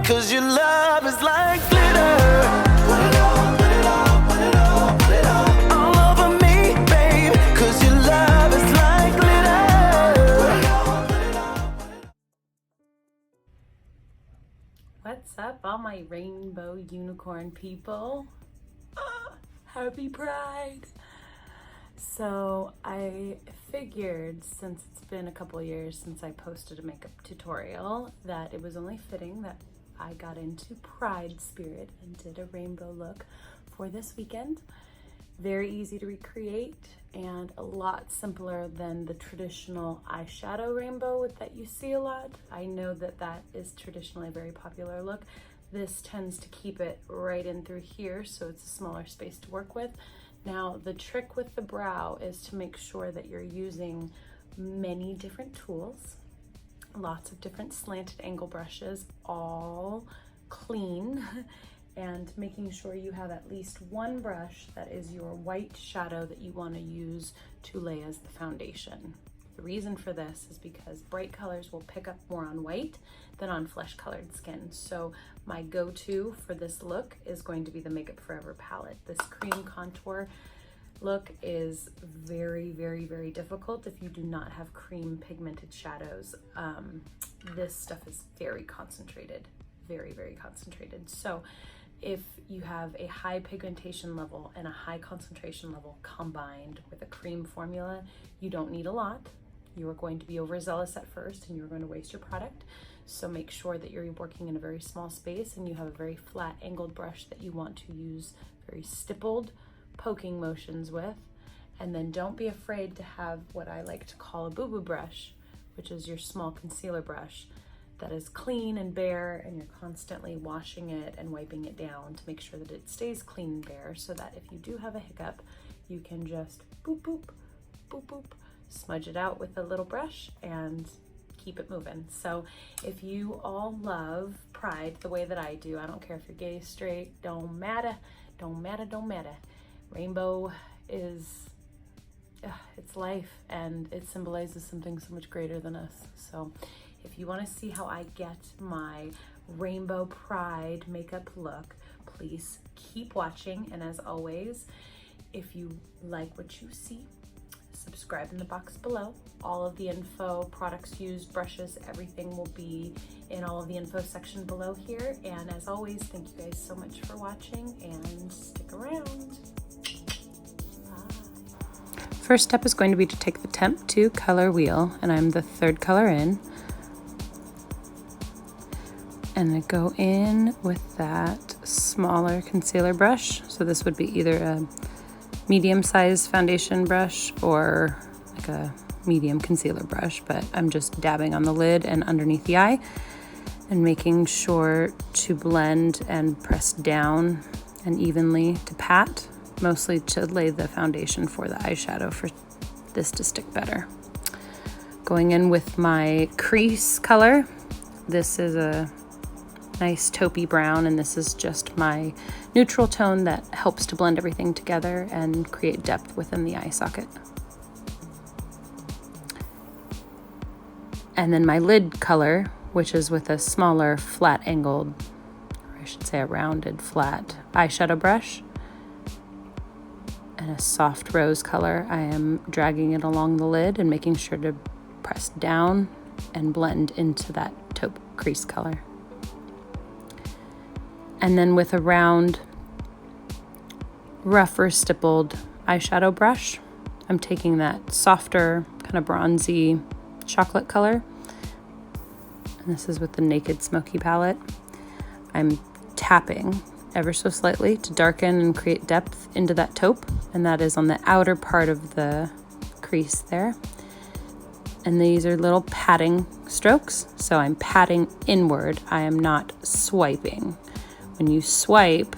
'cause your love is like glitter. Put it on, put it on, put it on, put it on. All over me, babe, 'cause your love is like glitter. Put it on, put it on, put it on. What's up, all my rainbow unicorn people? Happy Pride! So I figured, since it's been a couple years since I posted a makeup tutorial, that it was only fitting that I got into Pride spirit and did a rainbow look for this weekend. Very easy to recreate and a lot simpler than the traditional eyeshadow rainbow that you see a lot. I know that that is traditionally a very popular look. This tends to keep it right in through here, so it's a smaller space to work with. Now, the trick with the brow is to make sure that you're using many different tools, lots of different slanted angle brushes, all clean, and making sure you have at least one brush that is your white shadow that you want to use to lay as the foundation. The reason for this is because bright colors will pick up more on white than on flesh colored skin. So my go-to for this look is going to be the Makeup Forever palette. This cream contour look is very, very, very difficult if you do not have cream pigmented shadows. This stuff is very concentrated, very, very concentrated. So if you have a high pigmentation level and a high concentration level combined with a cream formula, you don't need a lot. You are going to be overzealous at first and you're going to waste your product. So make sure that you're working in a very small space and you have a very flat angled brush that you want to use very stippled poking motions with. And then don't be afraid to have what I like to call a boo-boo brush, which is your small concealer brush that is clean and bare, and you're constantly washing it and wiping it down to make sure that it stays clean and bare, so that if you do have a hiccup, you can just boop, boop, boop, boop, smudge it out with a little brush and keep it moving. So if you all love Pride the way that I do, I don't care if you're gay, straight, don't matter, don't matter, don't matter. Rainbow is, it's life, and it symbolizes something so much greater than us. So if you want to see how I get my Rainbow Pride makeup look, please keep watching. And as always, if you like what you see, subscribe in the box below. All of the info, products used, brushes, everything will be in all of the info section below here. And as always, thank you guys so much for watching, and stick around. Bye. First step is going to be to take the Temptu Color Wheel, and I'm the third color in. And I go in with that smaller concealer brush. So this would be either a medium-sized foundation brush or like a medium concealer brush, but I'm just dabbing on the lid and underneath the eye and making sure to blend and press down and evenly to pat, mostly to lay the foundation for the eyeshadow for this to stick better. Going in with my crease color. This is a nice taupey brown, and this is just my neutral tone that helps to blend everything together and create depth within the eye socket. And then my lid color, which is with a smaller flat angled, or I should say a rounded flat eyeshadow brush and a soft rose color. I am dragging it along the lid and making sure to press down and blend into that taupe crease color. And then with a round, rougher stippled eyeshadow brush, I'm taking that softer, kind of bronzy chocolate color. And this is with the Naked Smoky palette. I'm tapping ever so slightly to darken and create depth into that taupe. And that is on the outer part of the crease there. And these are little patting strokes. So I'm patting inward. I am not swiping. When you swipe,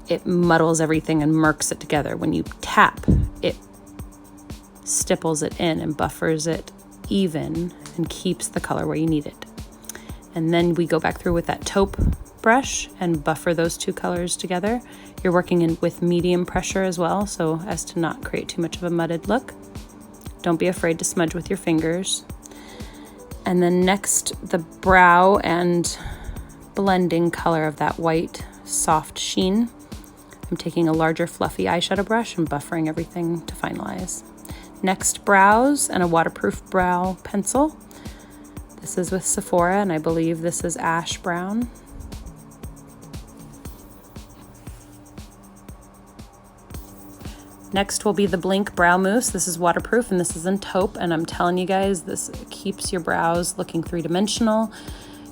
it muddles everything and murks it together. When you tap, it stipples it in and buffers it even and keeps the color where you need it. And then we go back through with that taupe brush and buffer those two colors together. You're working in with medium pressure as well, so as to not create too much of a mudded look. Don't be afraid to smudge with your fingers. And then next, the brow and blending color of that white soft sheen. I'm taking a larger fluffy eyeshadow brush and buffering everything to finalize. Next, brows and a waterproof brow pencil. This is with Sephora, and I believe this is ash brown. Next will be the Blinc Brow Mousse. This is waterproof, and this is in taupe, and I'm telling you guys, this keeps your brows looking three-dimensional,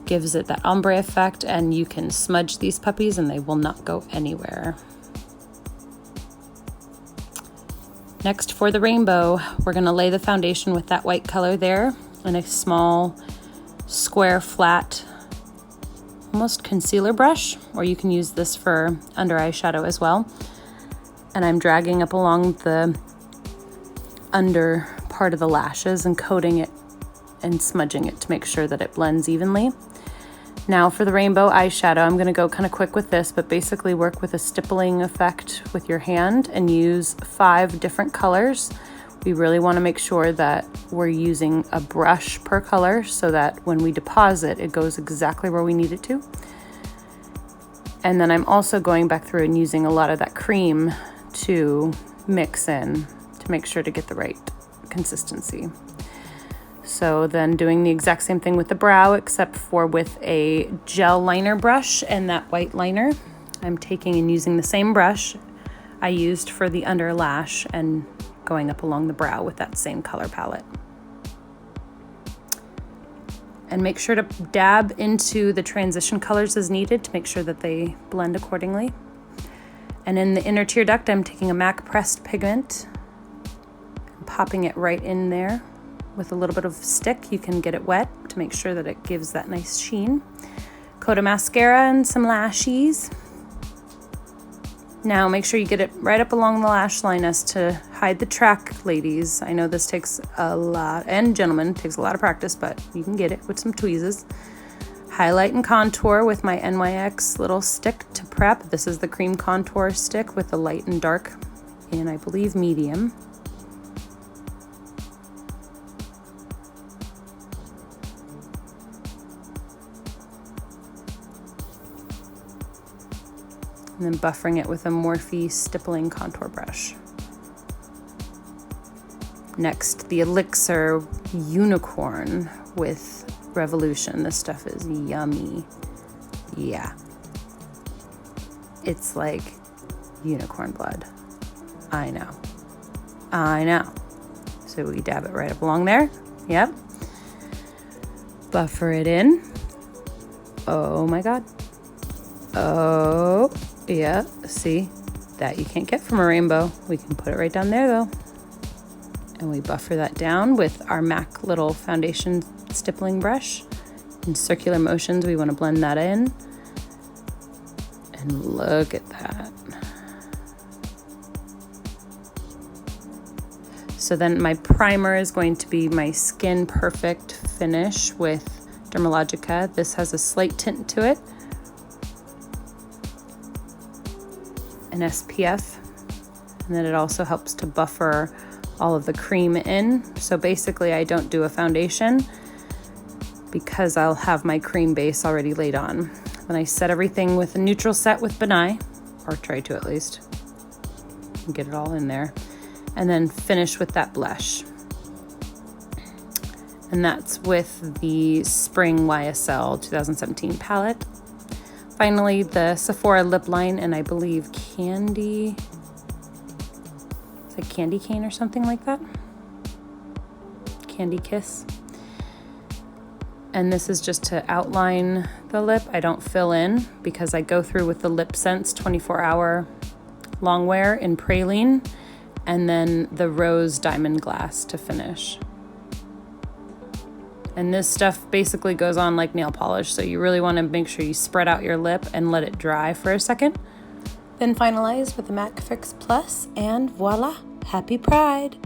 gives it that ombre effect, and you can smudge these puppies and they will not go anywhere. Next, for the rainbow, we're gonna lay the foundation with that white color there in a small, square, flat, almost concealer brush, or you can use this for under eyeshadow as well. And I'm dragging up along the under part of the lashes and coating it and smudging it to make sure that it blends evenly. Now for the rainbow eyeshadow, I'm gonna go kind of quick with this, but basically work with a stippling effect with your hand and use 5 different colors. We really wanna make sure that we're using a brush per color so that when we deposit, it goes exactly where we need it to. And then I'm also going back through and using a lot of that cream to mix in to make sure to get the right consistency. So then doing the exact same thing with the brow, except for with a gel liner brush and that white liner. I'm taking and using the same brush I used for the under lash and going up along the brow with that same color palette. And make sure to dab into the transition colors as needed to make sure that they blend accordingly. And in the inner tear duct, I'm taking a M.A.C pressed pigment and popping it right in there with a little bit of stick. You can get it wet to make sure that it gives that nice sheen. Coat of mascara and some lashes. Now make sure you get it right up along the lash line as to hide the track, ladies. I know this takes a lot, and gentlemen, it takes a lot of practice, but you can get it with some tweezes. Highlight and contour with my NYX little stick to prep. This is the cream contour stick with the light and dark in, I believe, medium. And then buffering it with a Morphe stippling contour brush. Next, the Elixir Unicorn with Revolution. This stuff is yummy. Yeah. It's like unicorn blood. I know. I know. So we dab it right up along there. Yep. Buffer it in. Oh my God. Oh, yeah. See? That you can't get from a rainbow. We can put it right down there though. And we buffer that down with our M.A.C little foundation stippling brush. In circular motions, we want to blend that in. And look at that. So then my primer is going to be my Skin Perfect finish with Dermalogica. This has a slight tint to it. An SPF. And then it also helps to buffer all of the cream in. So basically I don't do a foundation because I'll have my cream base already laid on. Then I set everything with a neutral set with Nye, or try to at least, and get it all in there. And then finish with that blush. And that's with the Spring YSL 2017 palette. Finally, the Sephora lip line, and I believe Candy, it's like Candy Cane or something like that. Candy Kiss. And this is just to outline the lip. I don't fill in because I go through with the Lip Sense 24-hour long wear in Praline, and then the Rose Diamond Glass to finish. And this stuff basically goes on like nail polish, so you really want to make sure you spread out your lip and let it dry for a second. Then finalize with the M.A.C Fix Plus, and voila, happy Pride!